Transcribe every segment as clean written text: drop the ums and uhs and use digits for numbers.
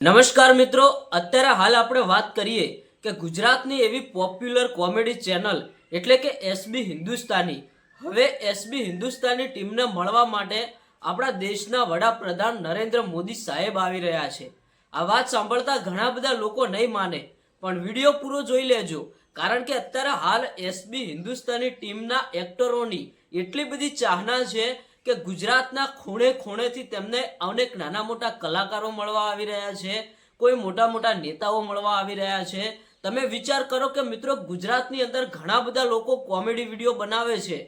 નમસ્કાર મિત્રો, અત્યારે હાલ આપણે વાત કરીએ કે ગુજરાતની એવી પોપ્યુલર કોમેડી ચેનલ એટલે કે એસબી હિન્દુસ્તાની હવે એસબી હિન્દુસ્તાની ટીમને મળવા માટે આપણા દેશના વડાપ્રધાન નરેન્દ્ર મોદી સાહેબ આવી રહ્યા છે। આ વાત સાંભળતા ઘણા બધા લોકો નહીં માને, પણ વિડીયો પૂરો જોઈ લેજો, કારણ કે અત્યારે હાલ એસબી હિન્દુસ્તાની ટીમના એક્ટરોની એટલી બધી ચાહના છે કે ગુજરાતના ખૂણે ખૂણેથી તેમને અનેક નાના મોટા કલાકારો મળવા આવી રહ્યા છે, કોઈ મોટા મોટા નેતાઓ મળવા આવી રહ્યા છે। તમે વિચાર કરો કે મિત્રો, ગુજરાતની અંદર ઘણા બધા લોકો કોમેડી વિડીયો બનાવે છે,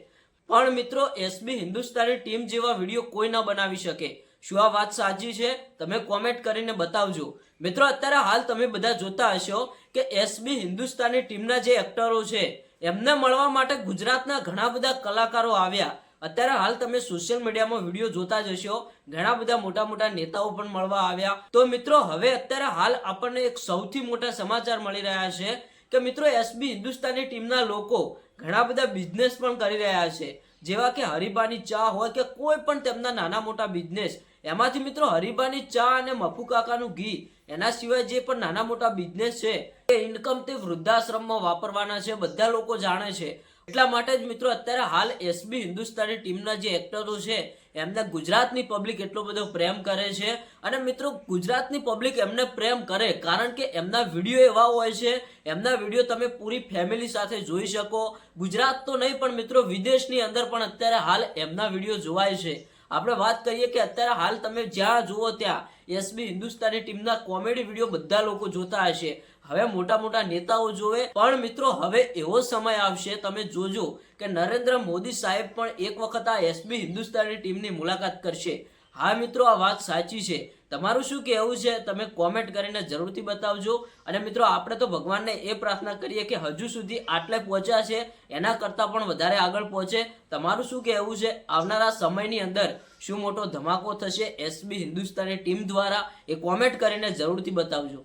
પણ મિત્રો એસબી હિન્દુસ્તાની ટીમ જેવા વિડીયો કોઈ ના બનાવી શકે। શું આ વાત સાચી છે? તમે કોમેન્ટ કરીને બતાવજો। મિત્રો, અત્યારે હાલ તમે બધા જોતા હશો કે એસબી હિન્દુસ્તાની ટીમના જે એક્ટરો છે એમને મળવા માટે ગુજરાતના ઘણા બધા કલાકારો આવ્યા। અત્યારે હાલ તમે સોશિયલ મીડિયામાં વિડીયો જોતા જ હશો, ઘણા બધા મોટા મોટા નેતાઓ પણ મળવા આવ્યા। તો મિત્રો, હવે અત્યારે હાલ આપણને એક સૌથી મોટા સમાચાર મળી રહ્યા છે કે મિત્રો એસબી હિન્દુસ્તાની ટીમના લોકો ઘણા બધા બિઝનેસ પણ કરી રહ્યા છે, જેવા કે હરીબાની ચા હોય કે કોઈ પણ તેમના નાના મોટા બિઝનેસ, એમાંથી મિત્રો હરીબાની ચા અને મફુ કાકાનું ઘી, એના સિવાય જે પણ નાના મોટા બિઝનેસ છે એ ઇન્કમ તે વૃદ્ધાશ્રમમાં વાપરવાના છે, બધા લોકો જાણે છે। એટલા માટે જ મિત્રો અત્યારે હાલ એસબી હિન્દુસ્તાની ટીમના જે એક્ટરો છે એમને ગુજરાતની પબ્લિક એટલો બધો પ્રેમ કરે છે। અને મિત્રો, ગુજરાતની પબ્લિક એમને પ્રેમ કરે કારણ કે એમના વિડીયો એવા હોય છે, એમના વિડીયો તમે પૂરી ફેમિલી સાથે જોઈ શકો। ગુજરાત તો નહીં પણ મિત્રો વિદેશની અંદર પણ અત્યારે હાલ એમના વિડીયો જોવાય છે। આપણે વાત કરીએ કે અત્યારે હાલ તમે જ્યાં જુઓ ત્યાં એસબી હિન્દુસ્તાની ટીમના કોમેડી વિડીયો બધા લોકો જોતા હશે। હવે મોટા મોટા નેતાઓ જોવે, પણ મિત્રો હવે એવો સમય આવશે, તમે જોજો કે નરેન્દ્ર મોદી સાહેબ પણ એક વખત આ એસબી હિન્દુસ્તાની ટીમની મુલાકાત કરશે। હા મિત્રો, આ વાત સાચી છે। તમારું શું કહેવું છે તમે કોમેન્ટ કરીને જરૂરથી બતાવજો। અને મિત્રો, આપણે તો ભગવાનને એ પ્રાર્થના કરીએ કે હજુ સુધી આટલે પહોંચ્યા છે એના કરતાં પણ વધારે આગળ પહોંચે। તમારું શું કહેવું છે? આવનારા સમયની અંદર શું મોટો ધમાકો થશે એસબી હિન્દુસ્તાની ટીમ દ્વારા? એ કોમેન્ટ કરીને જરૂરથી બતાવજો।